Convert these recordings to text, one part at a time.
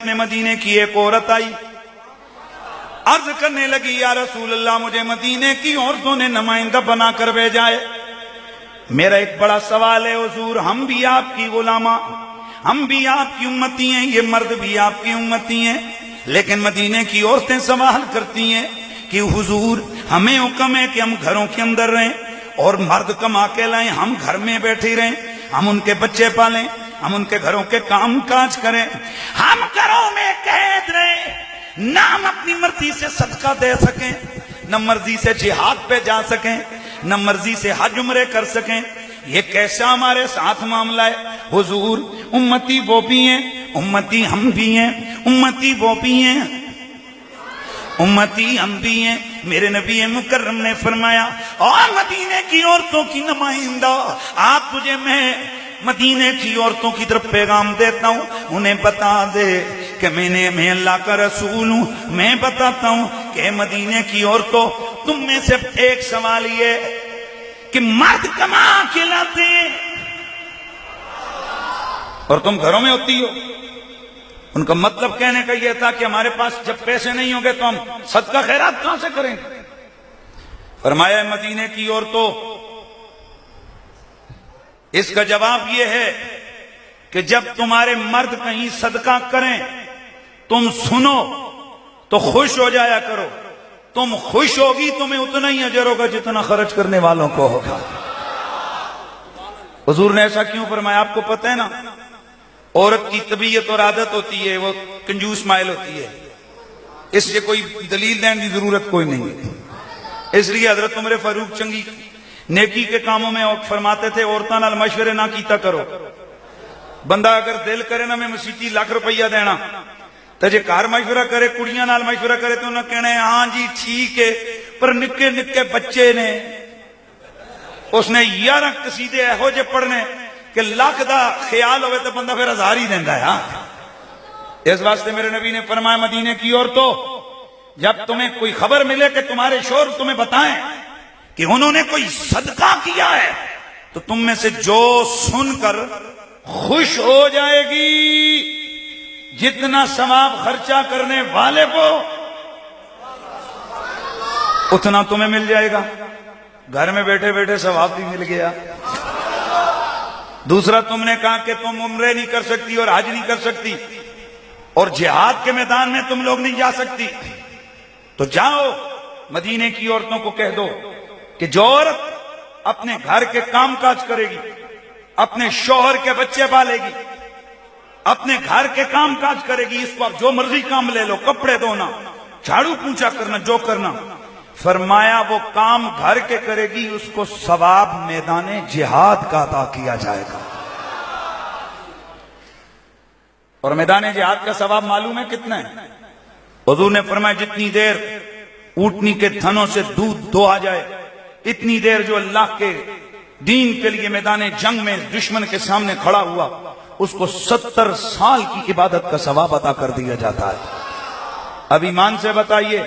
میں مدینے کی ایک عورت آئی، عرض کرنے لگی یا رسول اللہ مجھے مدینے کی عورتوں نے نمائندہ بنا کر بھیجا ہے، میرا ایک بڑا سوال ہے حضور، ہم بھی آپ کی غلامہ، ہم بھی آپ کی امتی ہیں، یہ مرد بھی آپ کی امتی ہیں، لیکن مدینے کی عورتیں سوال کرتی ہیں کہ حضور ہمیں حکم ہے کہ ہم گھروں کے اندر رہیں اور مرد کما کے لائیں، ہم گھر میں بیٹھے رہیں، ہم ان کے بچے پالیں، ہم ان کے گھروں کے کام کاج کریں، ہم گھروں میں قید رہیں، نہ ہم اپنی مرضی سے صدقہ دے سکیں، نہ مرضی سے جہاد پہ جا سکیں، نہ مرضی سے حج عمرے کر سکیں، یہ کیسا ہمارے ساتھ معاملہ ہے حضور؟ امتی وہ بھی ہیں، امتی ہم بھی ہیں، امتی وہ بھی ہیں، امتی ہم بھی ہیں۔ میرے نبی مکرم نے فرمایا اور مدینے کی عورتوں کی نمائندہ، آپ تجھے میں مدینے کی عورتوں کی طرف پیغام دیتا ہوں، انہیں بتا دے کہ میں اللہ کا رسول ہوں، میں بتاتا ہوں کہ مدینے کی عورتوں تم میں سے ایک سوال یہ کہ مرد کما کے لاتے اور تم گھروں میں ہوتی ہو۔ ان کا مطلب کہنے کا یہ تھا کہ ہمارے پاس جب پیسے نہیں ہوں گے تو ہم صدقہ خیرات کہاں سے کریں گے؟ فرمایا مدینے کی عورتوں، اس کا جواب یہ ہے کہ جب تمہارے مرد کہیں صدقہ کریں تم سنو تو خوش ہو جایا کرو، تم خوش ہوگی تمہیں اتنا ہی اجر ہوگا جتنا خرچ کرنے والوں کو ہوگا۔ حضور نے ایسا کیوں فرمایا؟ آپ کو پتہ ہے نا، عورت کی طبیعت اور عادت ہوتی ہے، وہ کنجوس مائل ہوتی ہے، اس لیے کوئی دلیل دینے کی ضرورت کوئی نہیں ہے۔ اس لیے حضرت عمر فاروق چنگی نیکی کے کاموں میں فرماتے تھے عورتاں نال مشورے نہ کیتا کرو، بندہ اگر دل کرے نا میں مسیتی لاکھ روپیہ دینا تو جے کار مشورہ کرے، کڑیاں نال مشورہ کرے تو انہیں کہنا ہے ہاں جی ٹھیک ہے، پر نکے نکے بچے نے اس نے 11 قصیدے ایہو جے پڑھنے کہ لاکھ دا خیال ہوئے تو بندہ پھر 1000 ہی دیندہ ہے۔ اس واسطے میرے نبی نے فرمایا مدینے کی عورتوں، جب تمہیں کوئی خبر ملے کہ تمہارے شوہر تمہیں بتائیں کہ انہوں نے کوئی صدقہ کیا ہے تو تم میں سے جو سن کر خوش ہو جائے گی جتنا ثواب خرچہ کرنے والے کو اتنا تمہیں مل جائے گا، گھر میں بیٹھے بیٹھے ثواب بھی مل گیا۔ دوسرا تم نے کہا کہ تم عمرے نہیں کر سکتی اور حج نہیں کر سکتی اور جہاد کے میدان میں تم لوگ نہیں جا سکتی، تو جاؤ مدینے کی عورتوں کو کہہ دو کہ جو عورت اپنے گھر کے کام کاج کرے گی، اپنے شوہر کے بچے پالے گی، اپنے گھر کے کام کاج کرے گی، اس پر جو مرضی کام لے لو، کپڑے دھونا، جھاڑو پونچھا کرنا، جو کرنا، فرمایا وہ کام گھر کے کرے گی اس کو ثواب میدان جہاد کا عطا کیا جائے گا۔ اور میدان جہاد کا ثواب معلوم ہے کتنا ہے؟ حضور نے فرمایا جتنی دیر اونٹنی کے تھنوں سے دودھ دھویا جائے، اتنی دیر جو اللہ کے دین کے لیے میدان جنگ میں دشمن کے سامنے کھڑا ہوا اس کو 70 سال کی عبادت کا ثواب عطا کر دیا جاتا ہے۔ اب ایمان سے بتائیے،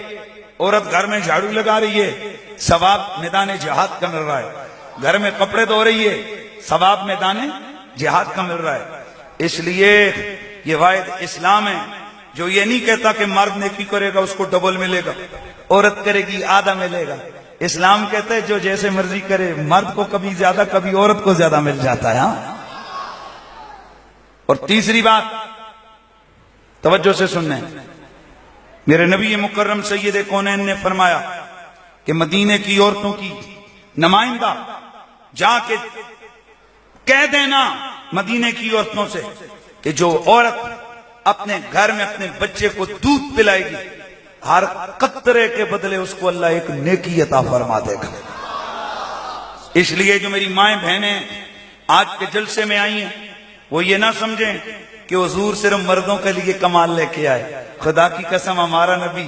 عورت گھر میں جھاڑو لگا رہی ہے، ثواب میدان جہاد کا مل رہا ہے، گھر میں کپڑے دھو رہی ہے، ثواب میدان جہاد کا مل رہا ہے۔ اس لیے یہ واحد اسلام ہے جو یہ نہیں کہتا کہ مرد نیکی کرے گا اس کو ڈبل ملے گا، عورت کرے گی آدھا ملے گا۔ اسلام کہتا ہے جو جیسے مرضی کرے، مرد کو کبھی زیادہ کبھی عورت کو زیادہ مل جاتا ہے۔ ہاں، اور تیسری بات توجہ سے سننے، میرے نبی مکرم سید کونین نے فرمایا کہ مدینے کی عورتوں کی نمائندہ جا کے کہہ دینا مدینے کی عورتوں سے کہ جو عورت اپنے گھر میں اپنے بچے کو دودھ پلائے گی ہر قطرے کے بدلے اس کو اللہ ایک نیکی عطا فرما دے گا۔ اس لیے جو میری مائیں بہنیں آج کے جلسے میں آئی ہیں وہ یہ نہ سمجھیں کہ حضور صرف مردوں کے لیے کمال لے کے آئے۔ خدا کی قسم ہمارا نبی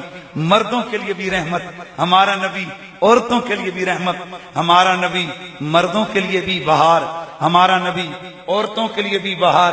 مردوں کے لیے بھی رحمت، ہمارا نبی عورتوں کے لیے بھی رحمت، ہمارا نبی مردوں کے لیے بھی بہار، ہمارا نبی عورتوں کے لیے بھی بہار،